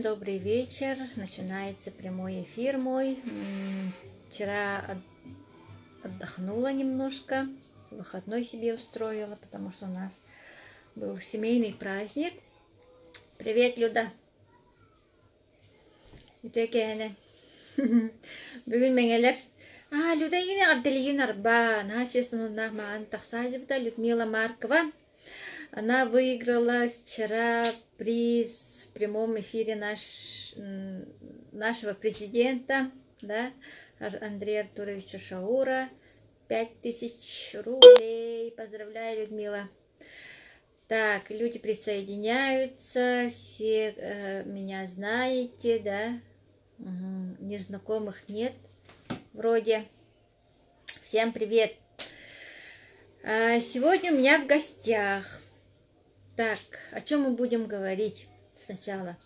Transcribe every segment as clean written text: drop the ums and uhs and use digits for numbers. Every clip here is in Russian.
Добрый вечер. Начинается прямой эфир мой. Вчера отдохнула немножко, выходной себе устроила, потому что у нас был семейный праздник. Привет, Люда. Бүгін меңелер. Люда yine Абделиин Арба. Начесунунах маан тахсадибда Людмила Маркова. Она выиграла вчера приз в прямом эфире нашего президента, да, Андрея Артуровича Шаура. 5000 рублей. Поздравляю, Людмила. Так, люди присоединяются, все меня знаете, да, незнакомых нет вроде. Всем привет. Сегодня у меня в гостях. Так, о чем мы будем говорить сначала?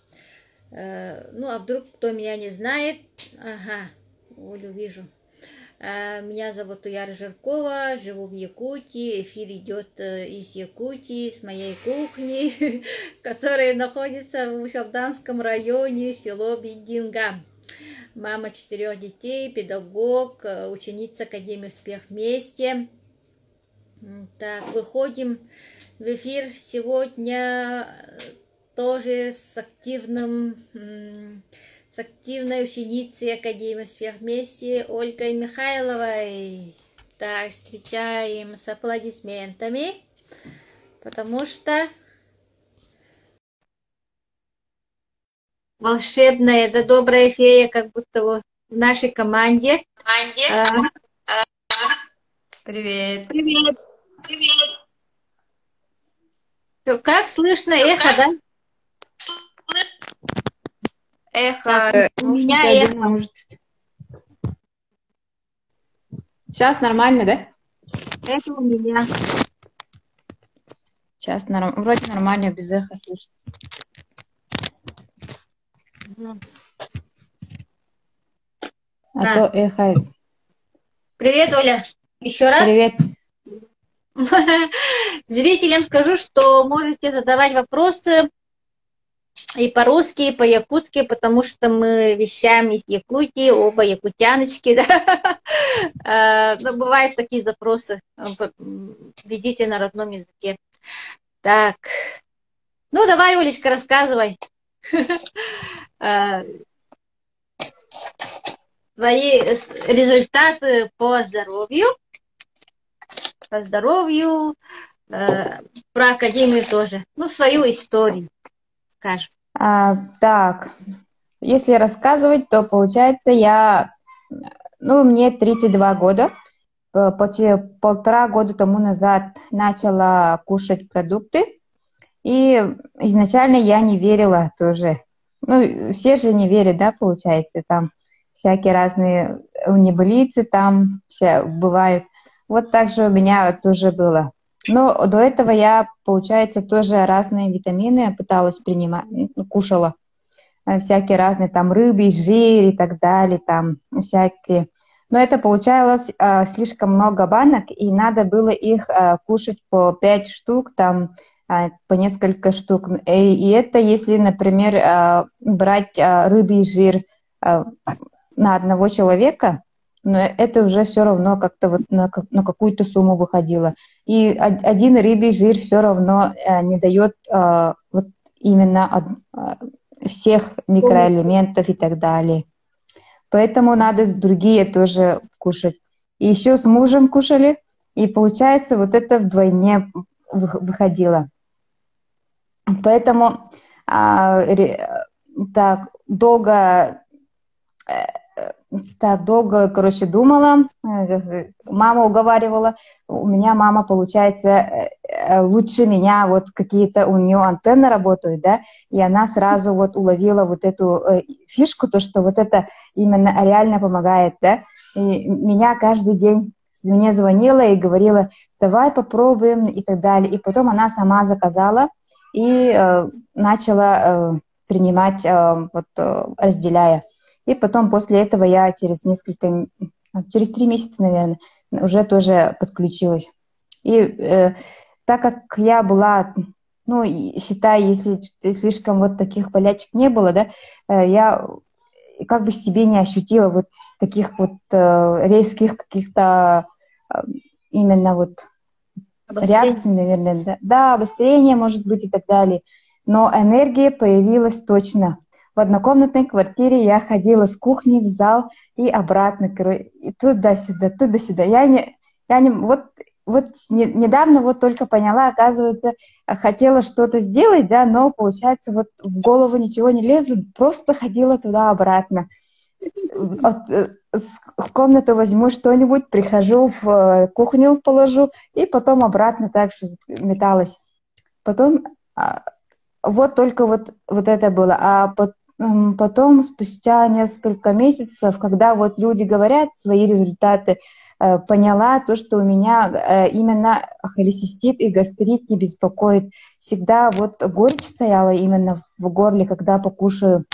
А вдруг кто меня не знает? Ага, Олю вижу. Меня зовут Уяра Жиркова, живу в Якутии. Эфир идет из Якутии, с моей кухни, которая находится в Усалданском районе, село Бидинга. Мама 4 детей, педагог, ученица Академии «Успех вместе». Так, выходим в эфир сегодня тоже с активной ученицей Академии «Успех вместе» Ольгой Михайловой. Так, встречаем с аплодисментами, потому что волшебная, да добрая фея, как будто вот в нашей команде. Привет. Привет. Как слышно эхо, да? Эхо. Так, у меня эхо. Может... Сейчас нормально, да? Это у меня. Сейчас вроде нормально, без эха слышно. То эхо. Привет, Оля. Еще раз. Привет. Зрителям скажу, что можете задавать вопросы и по-русски, и по-якутски, потому что мы вещаем из Якутии, оба якутяночки, да? Но бывают такие запросы, ведите на родном языке. Так, ну давай, Олечка, рассказывай. Твои результаты по здоровью, про Академию тоже, свою историю скажем. Так, если рассказывать, то получается мне 32 года, почти 1,5 года тому назад начала кушать продукты, и изначально я не верила тоже. Все же не верят, да, получается, там всякие разные небылицы там все бывают. Вот так же у меня тоже было. Но до этого я, получается, тоже разные витамины пыталась принимать, кушала. Всякие разные, там, рыбий жир и так далее, там, всякие. Но это получалось слишком много банок, и надо было их кушать по 5 штук, там, по несколько штук. И это если, например, брать рыбий жир на одного человека, но это уже все равно как-то вот на какую-то сумму выходило. И один рыбий жир все равно не дает вот именно всех микроэлементов и так далее. Поэтому надо другие тоже кушать. И еще с мужем кушали, и получается вот это вдвойне выходило. Поэтому так долго, короче, думала, мама уговаривала. У меня мама, получается, лучше меня, вот какие-то у нее антенны работают, да, и она сразу вот уловила вот эту фишку, то, что вот это именно реально помогает, да, и меня каждый день мне звонила и говорила, давай попробуем и так далее, и потом она сама заказала и начала принимать, разделяя. И потом после этого я через 3 месяца, наверное, уже тоже подключилась. И так как я была ну, и считай, если слишком вот таких болячек не было, да, я как бы себе не ощутила вот таких вот резких каких-то именно вот Обострение. реакций, наверное, да, да, обострение, может быть, и так далее. Но энергия появилась точно. В однокомнатной квартире я ходила с кухни в зал и обратно, и туда-сюда, туда-сюда. Недавно вот только поняла, оказывается, хотела что-то сделать, да, но, получается, вот в голову ничего не лезло, просто ходила туда-обратно. В комнату возьму что-нибудь, прихожу в кухню, положу, и потом обратно так же металась. Потом вот только вот это было. Потом, спустя несколько месяцев, когда вот люди говорят свои результаты, поняла то, что у меня именно холецистит и гастрит не беспокоит. Всегда вот горечь стояла именно в горле, когда покушаю.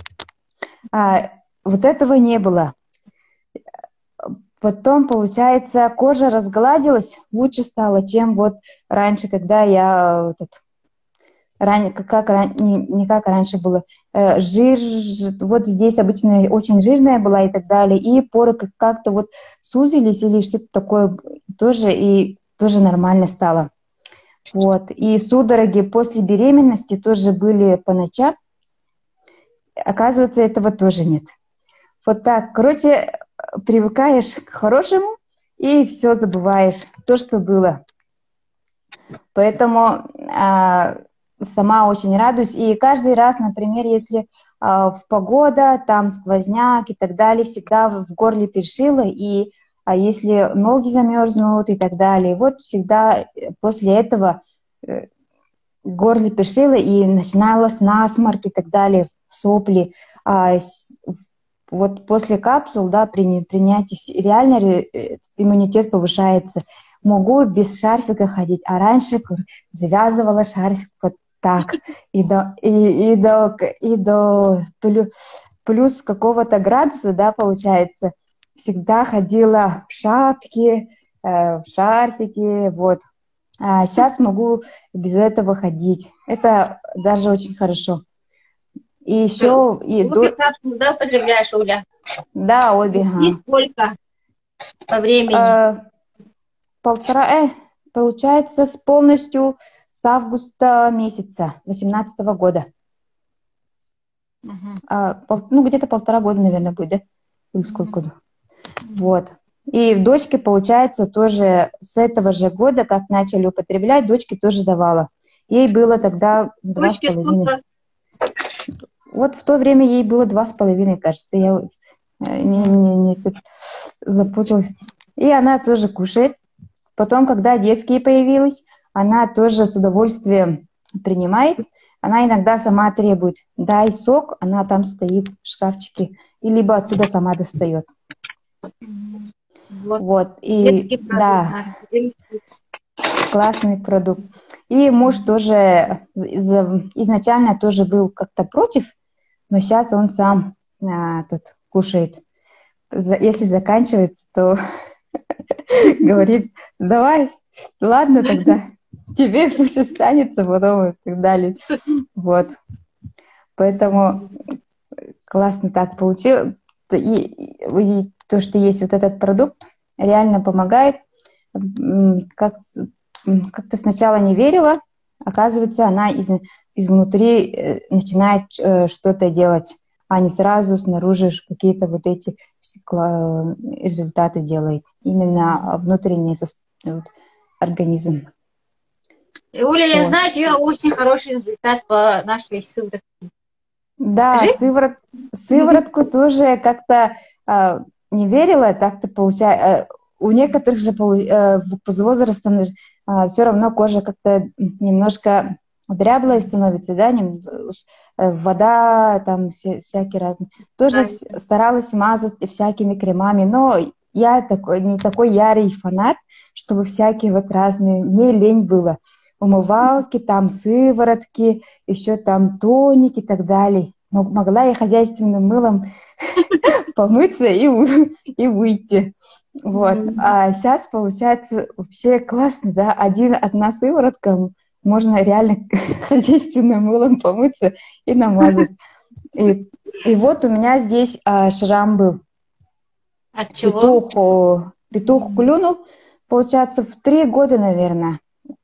Вот этого не было. Потом, получается, кожа разгладилась, лучше стало, чем вот раньше, когда я не как раньше было. Жир, вот здесь обычно очень жирная была и так далее, и поры как-то вот сузились или что-то такое тоже, и тоже нормально стало. Вот. И судороги после беременности тоже были по ночам. Оказывается, этого тоже нет. Вот так. Короче, привыкаешь к хорошему и все забываешь, то, что было. Поэтому сама очень радуюсь. И каждый раз, например, если в погода, там сквозняк и так далее, всегда в горле першило, и если ноги замерзнут и так далее, вот всегда после этого в горле першило и начиналось насморк и так далее, сопли. Вот после капсул, да, при принятии реально иммунитет повышается. Могу без шарфика ходить, а раньше завязывала шарфик вот так. Плюс какого-то градуса, да, получается, всегда ходила в шапке, в шарфике, вот. А сейчас могу без этого ходить. Это даже очень хорошо. И еще... Обе капсулы, да, употребляешь, Оля? Да, обе. И сколько по времени? Получается, полностью с августа месяца 2018 года. Ну, где-то 1,5 года, наверное, будет, да? Или сколько? Вот. И дочке, получается, тоже с этого же года, как начали употреблять, дочке тоже давала. Ей было тогда 2,5. Вот в то время ей было 2,5, кажется. Я не запуталась. И она тоже кушает. Потом, когда детские появились, она тоже с удовольствием принимает. Она иногда сама требует: дай сок, она там стоит в шкафчике, и либо оттуда сама достает. Вот. И да, классный продукт. И муж тоже изначально тоже был как-то против, но сейчас он сам тут кушает. Если заканчивается, то говорит: давай, ладно тогда, тебе пусть останется потом и так далее. Вот. Поэтому классно так получилось. И то, что есть вот этот продукт, реально помогает. Как-то сначала не верила, оказывается, она изнутри начинает что-то делать, а не сразу снаружи какие-то вот эти результаты делает. Именно внутренний организм. Оля, я знаю, у тебя очень хороший результат по нашей сыворотке. Да, сыворотку тоже как-то не верила, так-то получается. У некоторых же с возрастом все равно кожа как-то немножко дряблая становится, да, вода, там всякие разные. Тоже старалась мазать всякими кремами, но я не такой ярый фанат, чтобы всякие вот разные, мне лень было. Умывалки, там сыворотки, еще там тоник и так далее. Могла я хозяйственным мылом помыться и выйти. Вот. А сейчас получается вообще классно, да, одна сыворотка можно реально хозяйственным мылом помыться и намазать. И вот у меня здесь шрам был. От чего? Петух клюнул, получается, в 3 года, наверное.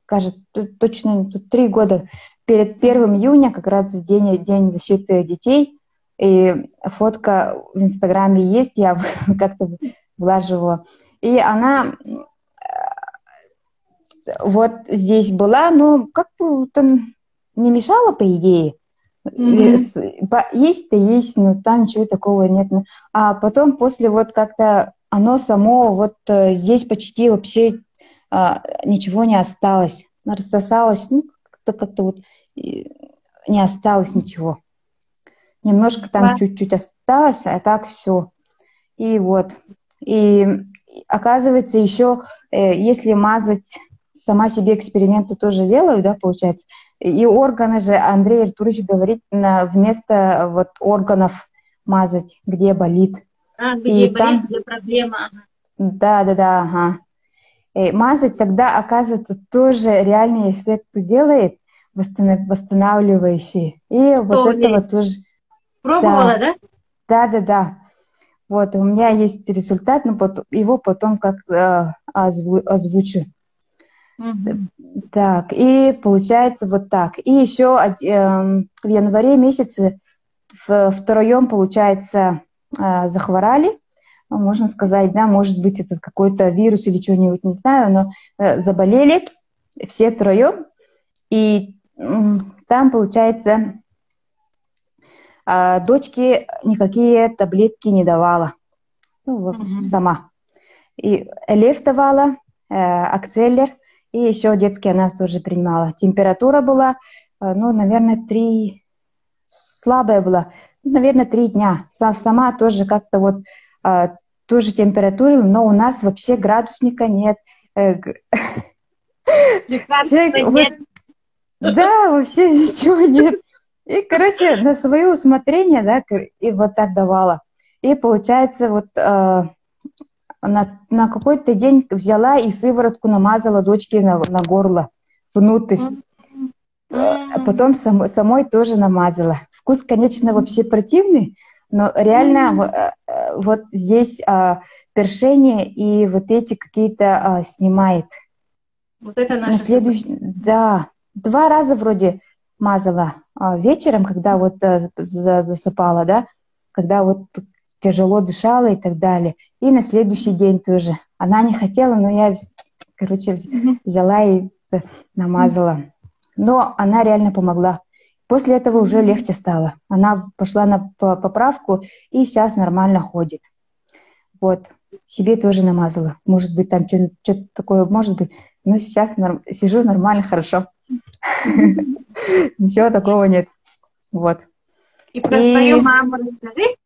Кажется, точно тут 3 года. Перед 1 июня, как раз день защиты детей. И фотка в Инстаграме есть, я как-то влаживала. И она вот здесь была, но как бы там не мешала, по идее. Есть-то есть, но там ничего такого нет. А потом после вот как-то оно само, вот здесь почти вообще ничего не осталось. Оно рассосалось, ну, как-то вот не осталось ничего. Немножко там чуть-чуть осталось, а так все. И вот. И оказывается, еще если мазать, сама себе эксперименты тоже делаю, да, получается. И органы же, Андрей Артурович говорит, вместо вот органов мазать, где болит. Где болит, где проблема. Да, ага. И мазать тогда, оказывается, тоже реальный эффект делает, восстанавливающий. И вот этого тоже... Пробовала, да? Да. Вот, у меня есть результат, но его потом как озвучу. Так, и получается вот так. И еще в январе месяце втроем, получается, захворали, можно сказать, да, может быть, это какой-то вирус или что-нибудь, не знаю, но заболели все троем. И там, получается, дочке никакие таблетки не давала, сама. И Элев давала, Акцеллер, и еще детский она тоже принимала. Температура была, ну, наверное, слабая была, наверное, 3 дня. Сама тоже как-то вот, тоже температурила, но у нас вообще градусника нет. Да, вообще ничего нет. И, короче, на свое усмотрение, да, и вот так давала. И, получается, вот на какой-то день взяла и сыворотку намазала дочке на горло, внутрь. А потом самой тоже намазала. Вкус, конечно, вообще противный, но реально вот здесь першение и вот эти какие-то снимает. Вот это наша Да, 2 раза вроде мазала вечером, когда вот засыпала, да, когда вот тяжело дышала и так далее. И на следующий день тоже. Она не хотела, но я, короче, взяла и намазала. Но она реально помогла. После этого уже легче стало. Она пошла на поправку и сейчас нормально ходит. Вот. Себе тоже намазала. Может быть, там что-то такое, может быть. Но сейчас сижу нормально, хорошо. Ничего такого нет. Вот. И про свою маму расскажи.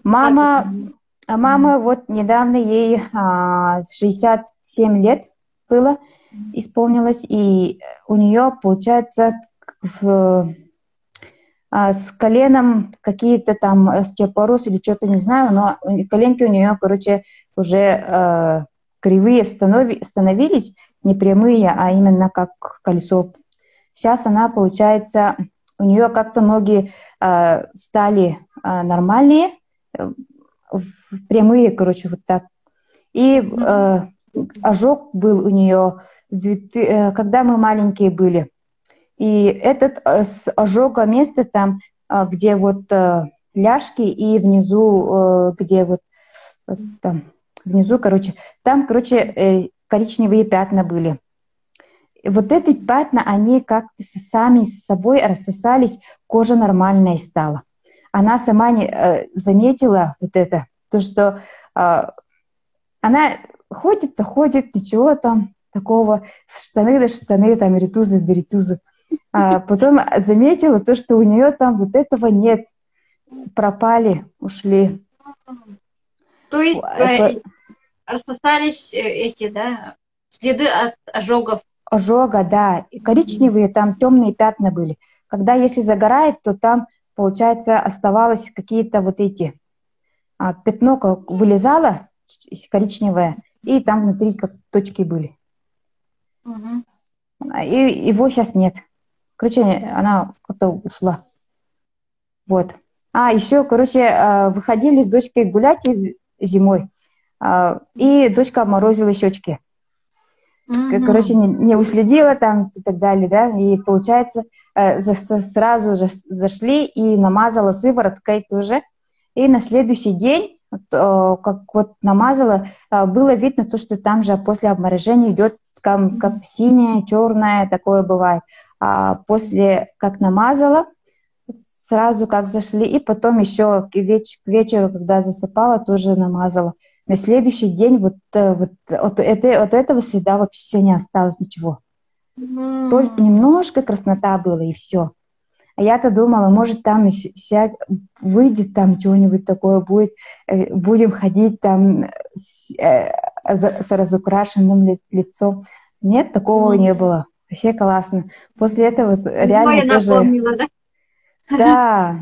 Мама вот недавно ей 67 лет было, исполнилось, и у нее, получается, с коленом какие-то там остеопороз или что-то, не знаю, но коленки у нее, короче, уже кривые становились, не прямые, а именно как колесо. Сейчас она, получается, у нее как-то ноги стали нормальные, прямые, короче, вот так. И ожог был у нее, когда мы маленькие были. И этот с ожога место там, где вот ляжки и внизу, где вот там внизу, короче, там, короче, коричневые пятна были. И вот эти пятна, они как-то сами с собой рассосались, кожа нормальная стала. Она сама не заметила вот это, то, что она ходит-то ходит, ничего там такого, штаны до штаны, там ритузы до ритузы. Потом заметила то, что у нее там вот этого нет, пропали, ушли. То есть рассосались эти, да, следы от ожогов. Ожога, да, и коричневые, там темные пятна были. Когда если загорает, то там, получается, оставалось какие-то вот эти, пятно как вылезало, коричневое, и там внутри как точки были. и его сейчас нет. Короче, она как-то ушла. Вот. А, еще, короче, выходили с дочкой гулять зимой, и дочка обморозила щечки. Короче, не уследила там и так далее, да, и получается, сразу же зашли и намазала сывороткой тоже, и на следующий день, как вот намазала, было видно то, что там же после обморожения идет как синее, черное, такое бывает. А после, как намазала, сразу как зашли, и потом еще к вечеру, когда засыпала, тоже намазала. На следующий день от этого следа вообще не осталось ничего. Только немножко краснота была, и все. А я-то думала, может, там выйдет там чего-нибудь такое будет, будем ходить там с разукрашенным лицом. Нет, такого не было. Вообще классно. После этого реально тоже... Напомнила, да? Да,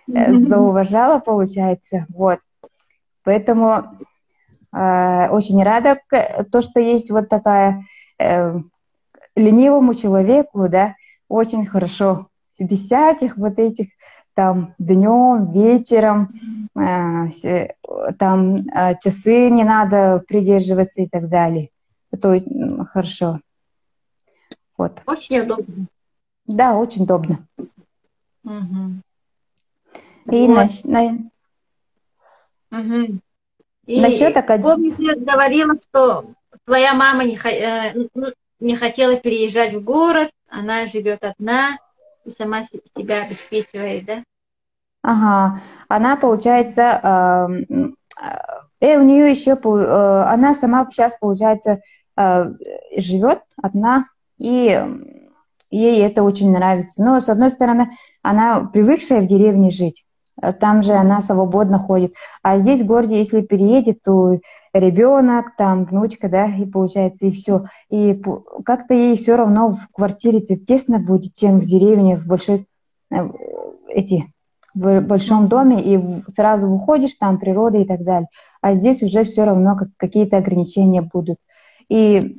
зауважала, получается. Вот. Поэтому очень рада, то, что есть вот такая ленивому человеку, да, очень хорошо. Без всяких вот этих там днем, вечером, там часы не надо придерживаться и так далее. Это хорошо. Вот. Очень удобно. Да, очень удобно. И Вот. насчет помню, ты говорила, что твоя мама не хотела переезжать в город, она живет одна и сама себя обеспечивает, да? Ага, она, получается, у нее еще, она сама сейчас, получается, живет одна, и ей это очень нравится. Но, с одной стороны, она привыкшая в деревне жить, там же она свободно ходит. А здесь в городе, если переедет, то ребенок, там, внучка, да, и получается, и все. И как-то ей все равно в квартире тесно будет, чем в деревне, в большом доме, и сразу выходишь, там природа и так далее. А здесь уже все равно какие-то ограничения будут. И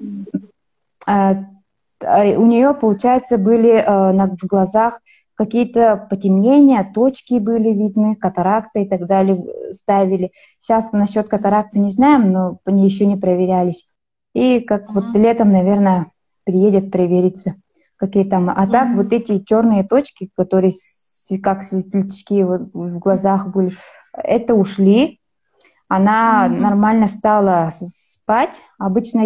у нее, получается, были в глазах какие-то потемнения, точки были видны, катаракта и так далее ставили. Сейчас насчет катаракты не знаем, но они еще не проверялись. И как вот летом, наверное, приедет провериться, какие там. А так вот эти черные точки, которые как светлячки в глазах были, это ушли. Она нормально стала спать. Обычно,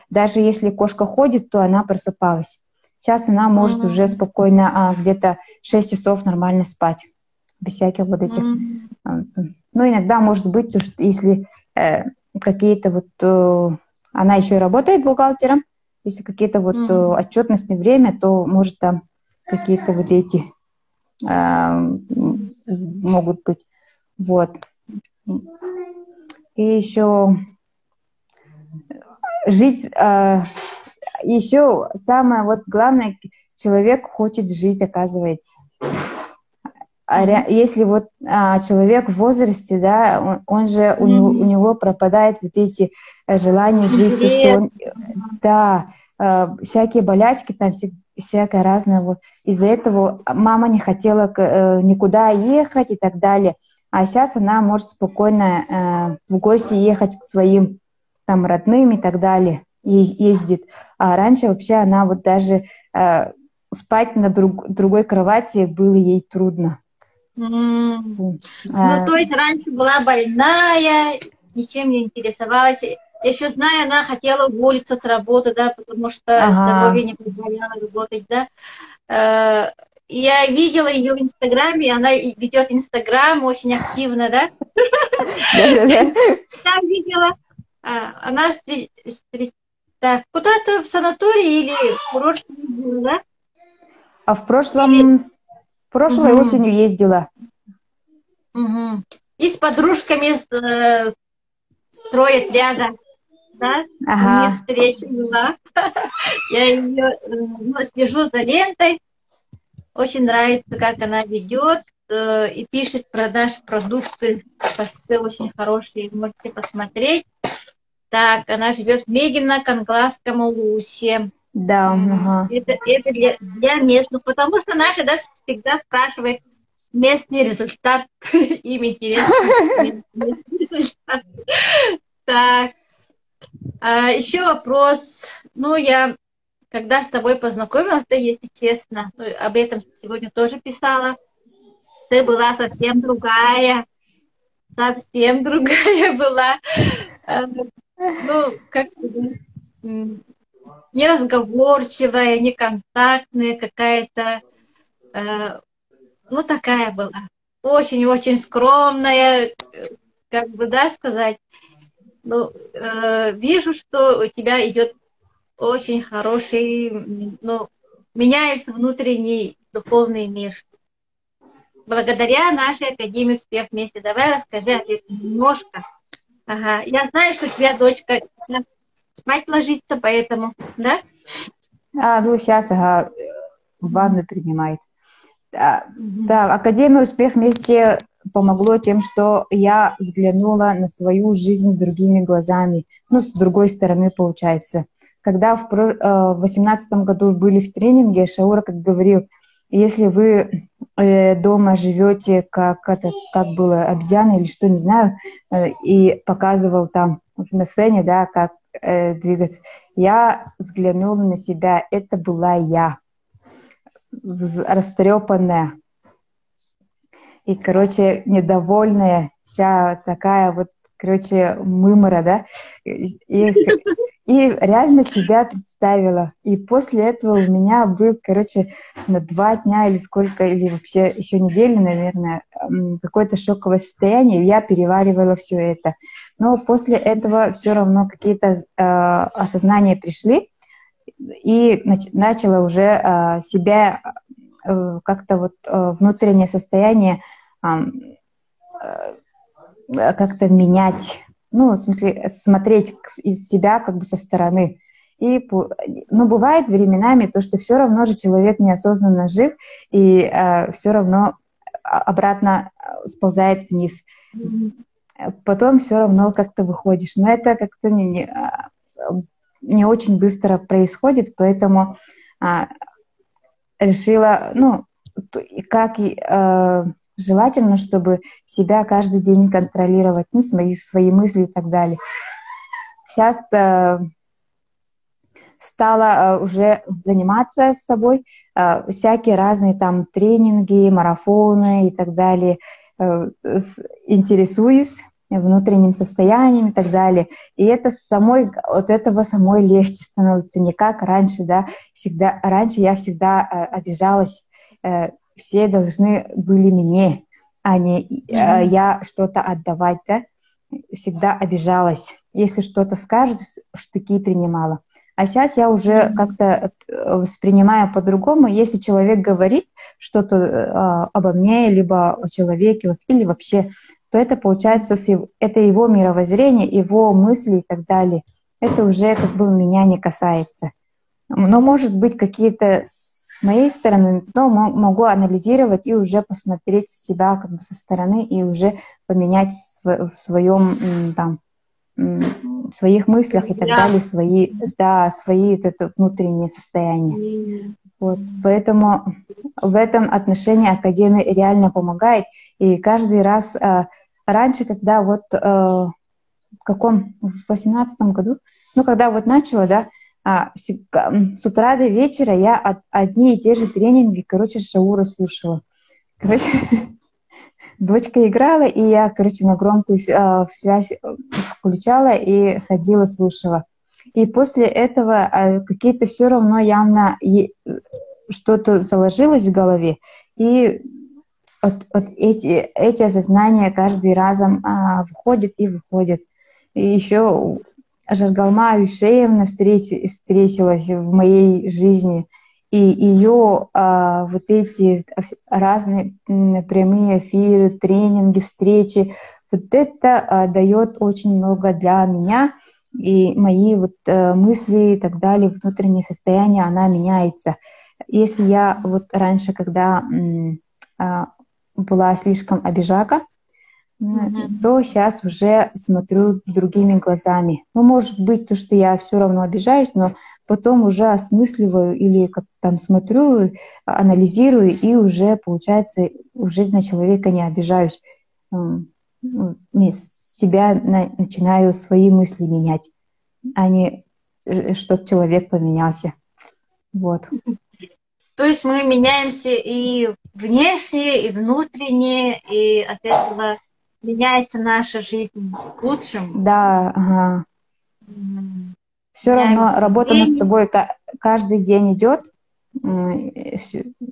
даже если кошка ходит, то она просыпалась. Сейчас она может уже спокойно где-то 6 часов нормально спать. Без всяких вот этих... Ну, иногда может быть, что если какие-то вот... она еще и работает бухгалтером. Если какие-то вот отчетностные время, то может там какие-то вот эти могут быть. Вот. И еще жить... еще самое вот главное, человек хочет жить, оказывается. Если вот человек в возрасте, да, он же у него пропадают вот эти желания жить, то, что он, да, всякие болячки там всякое разное. Вот. Из-за этого мама не хотела никуда ехать и так далее. А сейчас она может спокойно в гости ехать к своим там родным и так далее, ездит. А раньше вообще она вот даже спать на другой кровати было ей трудно. Ну, то есть раньше была больная, ничем не интересовалась. Я еще знаю, она хотела уволиться с работы, да, потому что здоровье не позволяло работать, да. Я видела ее в Инстаграме, она ведет Инстаграм очень активно, да. Я видела, она куда-то в санатории или в курорте ездила, да? А прошлой осенью ездила. И с подружками строят рядом, да? У них встреча была. Я ее слежу за лентой. Очень нравится, как она ведет и пишет про наши продукты. Посты очень хорошие, можете посмотреть. Так, она живет в Мегино-Кангласском Улусе. Да, ага. Это для местных, потому что наши да, всегда спрашивают местный результат. Им интересно местный результат. Так, еще вопрос. Ну, я когда с тобой познакомилась, да, если честно, ну, об этом сегодня тоже писала, ты была совсем другая была. Ну, как сказать, неразговорчивая, неконтактная какая-то, ну, такая была. Очень-очень скромная, как бы, да, сказать. Ну, вижу, что у тебя идет очень хороший, ну, меняется внутренний духовный мир. Благодаря нашей Академии «Успех вместе». Давай расскажи ответ немножко. Ага. Я знаю, что у тебя дочка спать ложится, поэтому, да? Ну сейчас, ага, ванну принимает. Да, Мгм. да, Академия «Успех вместе» помогло тем, что я взглянула на свою жизнь другими глазами, ну, с другой стороны, получается. Когда в 2018 году были в тренинге, Шаура как говорил, если вы дома живете как было, обезьяна или что, не знаю, и показывал там на сцене, да, как двигаться, я взглянула на себя, это была я, растрепанная и, короче, недовольная, вся такая вот, короче, мымора, да, и реально себя представила. И после этого у меня был, короче, на 2 дня или сколько, или вообще еще недели, наверное, какое-то шоковое состояние, и я переваривала все это. Но после этого все равно какие-то осознания пришли, и начала уже себя как-то вот внутреннее состояние как-то менять, ну, в смысле, смотреть из себя как бы со стороны. И, ну, бывает временами то, что все равно же человек неосознанно жив, и все равно обратно сползает вниз. Потом все равно как-то выходишь. Но это как-то не очень быстро происходит, поэтому решила, ну, как и желательно, чтобы себя каждый день контролировать, ну, свои мысли и так далее. Сейчас стала уже заниматься с собой, всякие разные там тренинги, марафоны и так далее, интересуюсь внутренним состоянием и так далее. И это от этого самой легче становится, не как раньше, да, раньше я всегда обижалась, все должны были мне, а не я что-то отдавать, да, всегда обижалась. Если что-то скажут, в штыки принимала. А сейчас я уже как-то воспринимаю по-другому. Если человек говорит что-то обо мне, либо о человеке, или вообще, то это получается, это его мировоззрение, его мысли и так далее. Это уже как бы меня не касается. Но, может быть, какие-то с моей стороны, но могу анализировать и уже посмотреть себя как бы со стороны и уже поменять в своем там, в своих мыслях и так далее, свои это внутренние состояния. Вот. Поэтому в этом отношении Академия реально помогает. И каждый раз, раньше, когда вот в 18 году, ну, когда вот начала, да, с утра до вечера я одни и те же тренинги, короче, Шаура слушала. Короче, дочка играла, и я, короче, на громкую связь включала и ходила, слушала. И после этого какие-то все равно явно что-то заложилось в голове. И эти осознания каждый разом входят и выходят. И еще Жаргалма Аюшеевна встретилась в моей жизни. И ее вот эти разные прямые эфиры, тренинги, встречи, вот это дает очень много для меня. И мои вот мысли и так далее, внутреннее состояние, она меняется. Если я вот раньше, когда была слишком обижака, Мгм. то сейчас уже смотрю другими глазами. Ну, может быть, то, что я все равно обижаюсь, но потом уже осмысливаю или как там смотрю, анализирую, и уже, получается, уже на человека не обижаюсь. Себя начинаю свои мысли менять, а не чтобы человек поменялся. Вот. То есть мы меняемся и внешне, и внутренне, и от этого меняется наша жизнь к лучшему. Да, ага. М, Все Меняем равно работа над окружение. собой каждый день идет.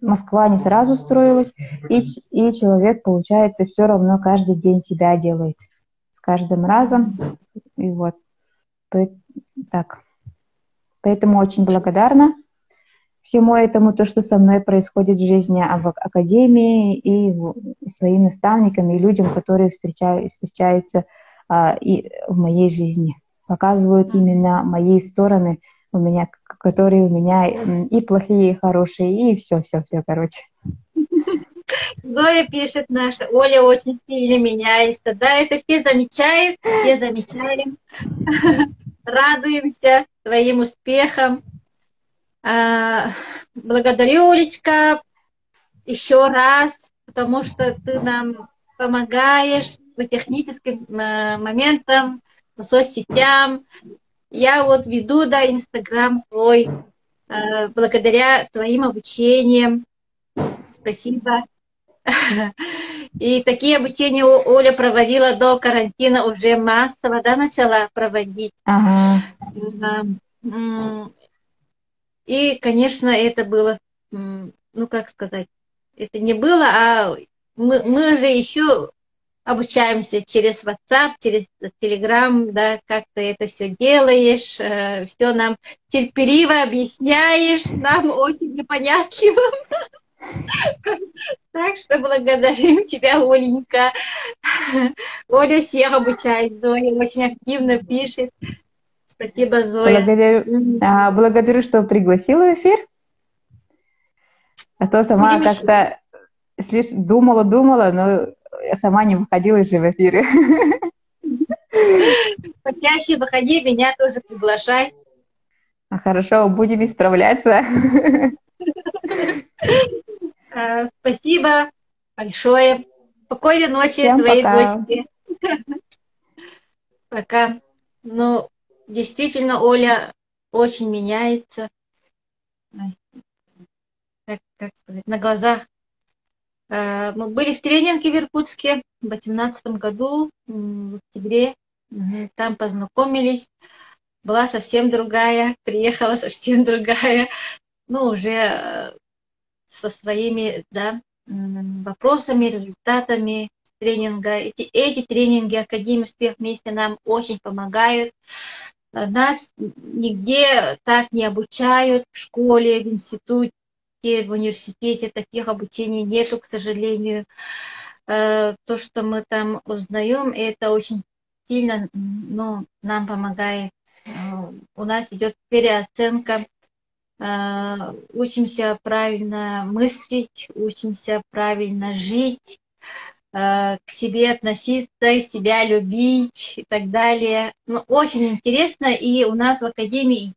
Москва не сразу строилась, и человек, получается, все равно каждый день себя делает. С каждым разом. И вот так. Поэтому очень благодарна всему этому, то, что со мной происходит в жизни, в академии, и своим наставникам, и людям, которые встречаются и в моей жизни. Показывают именно мои стороны, у меня, которые у меня и плохие, и хорошие, и все, короче. Зоя пишет наша, Оля очень сильно меняется. Да, это все замечают, все замечаем. Радуемся твоим успехам. А, Благодарю, Олечка, еще раз, потому что ты нам помогаешь по техническим моментам, по соцсетям. Я вот веду, да, Инстаграм свой, благодаря твоим обучениям. Спасибо. И такие обучения Оля проводила до карантина, уже массово, да, начала проводить. Ага. И, конечно, это было, ну, как сказать, это не было, а мы же еще обучаемся через WhatsApp, через Telegram, да, как ты это все делаешь, все нам терпеливо объясняешь, нам очень непонятливо. Так что благодарим тебя, Оленька. Оля всех обучает, Зоя очень активно пишет. Спасибо, Зоя. Благодарю, что пригласила в эфир, а то сама Будем еще. как-то думала, но сама не выходила же в эфиры. Почаще выходи, меня тоже приглашай. Хорошо, будем исправляться. Спасибо большое. Спокойной ночи, Всем твои пока. гости. Пока. Ну, действительно, Оля очень меняется. Как сказать, на глазах. Мы были в тренинге в Иркутске в 2018 году, в октябре. Там познакомились. Была совсем другая, приехала совсем другая. Ну, уже со своими, да, вопросами, результатами тренинга. Эти тренинги Академии Успех Вместе нам очень помогают. Нас нигде так не обучают в школе, в институте, в университете. Таких обучений нету, к сожалению. То, что мы там узнаем, это очень сильно, ну, нам помогает. У нас идет переоценка. Учимся правильно мыслить, учимся правильно жить, к себе относиться, себя любить и так далее. Ну, очень интересно, и у нас в академии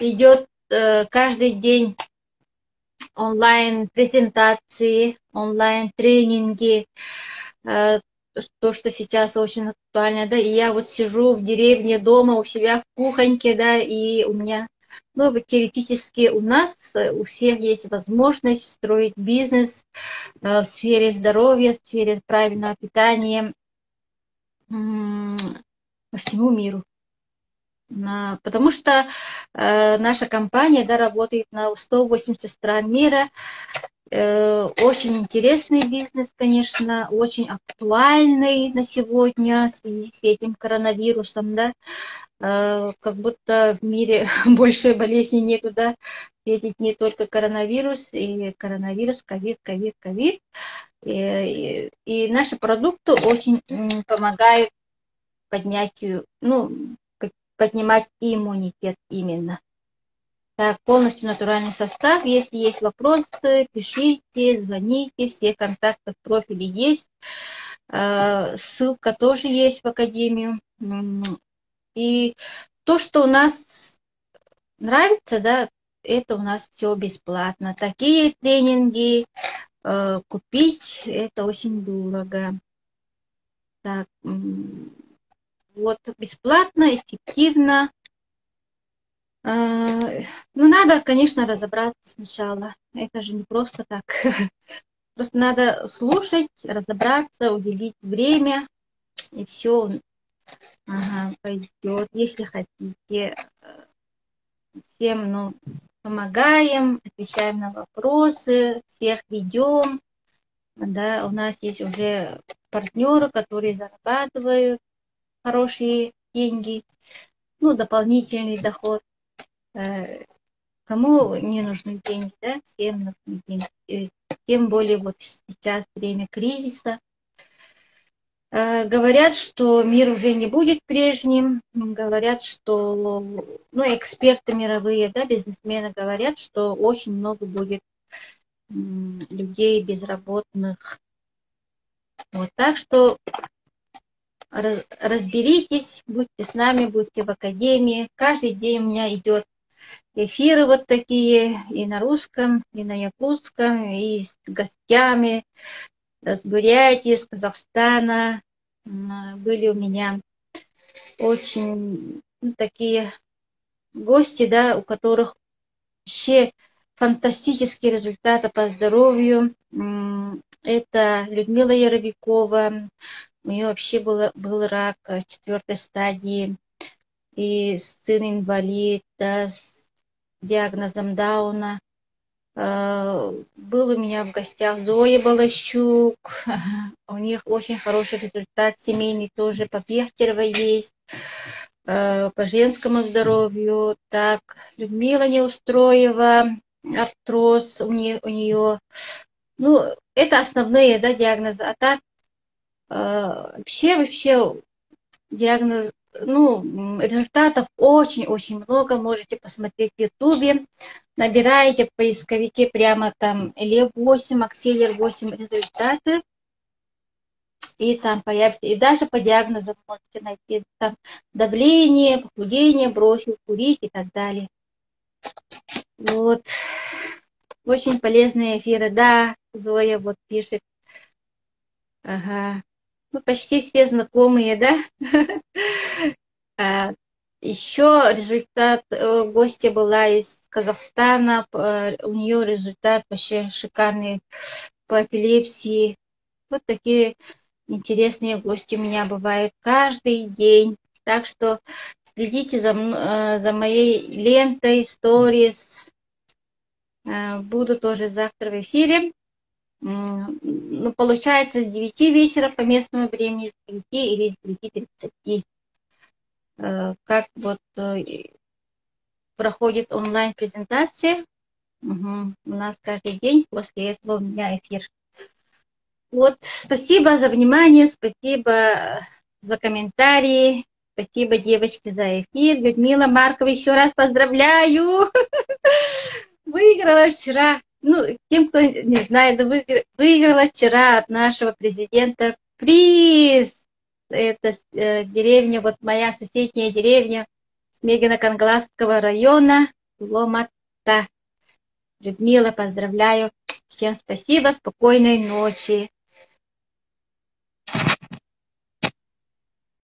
идет каждый день онлайн-презентации, онлайн-тренинги, то, что сейчас очень актуально, да, и я вот сижу в деревне дома у себя в кухоньке, да, и у меня, ну, теоретически у нас, у всех есть возможность строить бизнес в сфере здоровья, в сфере правильного питания по всему миру. Потому что наша компания, да, работает на 180 стран мира. Очень интересный бизнес, конечно, очень актуальный на сегодня в связи с этим коронавирусом, да. Как будто в мире больше болезней нету, да. Видеть не только коронавирус, и коронавирус, ковид. И наши продукты очень помогают поднятию, ну, поднимать иммунитет именно. Так, полностью натуральный состав. Если есть вопросы, пишите, звоните. Все контакты в профиле есть. Ссылка тоже есть в Академию. И то, что у нас нравится, да, это у нас все бесплатно. Такие тренинги купить, это очень дорого. Так, вот бесплатно, эффективно. Ну, надо, конечно, разобраться сначала. Это же не просто так. Просто надо слушать, разобраться, уделить время, и все, пойдет. Если хотите, всем, ну, помогаем, отвечаем на вопросы, всех ведем. Да, у нас есть уже партнеры, которые зарабатывают хорошие деньги, ну, дополнительный доход. Кому не нужны деньги, да, всем нужны деньги. И тем более вот сейчас время кризиса. Говорят, что мир уже не будет прежним. Говорят, что, ну, эксперты мировые, да, бизнесмены говорят, что очень много будет людей безработных. Вот, так что разберитесь, будьте с нами, будьте в Академии. Каждый день у меня идет эфиры вот такие и на русском, и на якутском, и с гостями, с Бурятии, с Казахстана. Были у меня очень такие гости, да, у которых вообще фантастические результаты по здоровью. Это Людмила Яровикова. У нее вообще был рак 4-й стадии. И сын инвалид, да, с диагнозом Дауна. Был у меня в гостях Зоя Балащук. У них очень хороший результат семейный тоже. По Бехтеревой есть. По женскому здоровью. Так, Людмила Неустроева. Артроз у нее. Ну, это основные, да, диагнозы. А так, вообще диагноз, ну, результатов очень-очень много. Можете посмотреть в Ютубе. Набираете в поисковике прямо там Лев8, Акселер 8 результаты. И там появится. И даже по диагнозам можете найти там давление, похудение, бросил курить и так далее. Вот. Очень полезные эфиры. Да, Зоя вот пишет. Ага. Ну, почти все знакомые, да? Еще результат гостья была из Казахстана. У нее результат вообще шикарный по эпилепсии. Вот такие интересные гости у меня бывают каждый день. Так что следите за моей лентой, сторис. Буду тоже завтра в эфире. Ну, получается, с 9 вечера по местному времени, с 9 или с 9:30. Как вот проходит онлайн-презентация. У нас каждый день после этого у меня эфир. Вот, спасибо за внимание, спасибо за комментарии, спасибо, девочки, за эфир. Людмила Маркова, еще раз поздравляю. Выиграла вчера, ну, тем, кто не знает, выиграла вчера от нашего президента приз. Это деревня, вот моя соседняя деревня Мегино-Кангласского района, Ломата. Людмила, поздравляю. Всем спасибо, спокойной ночи.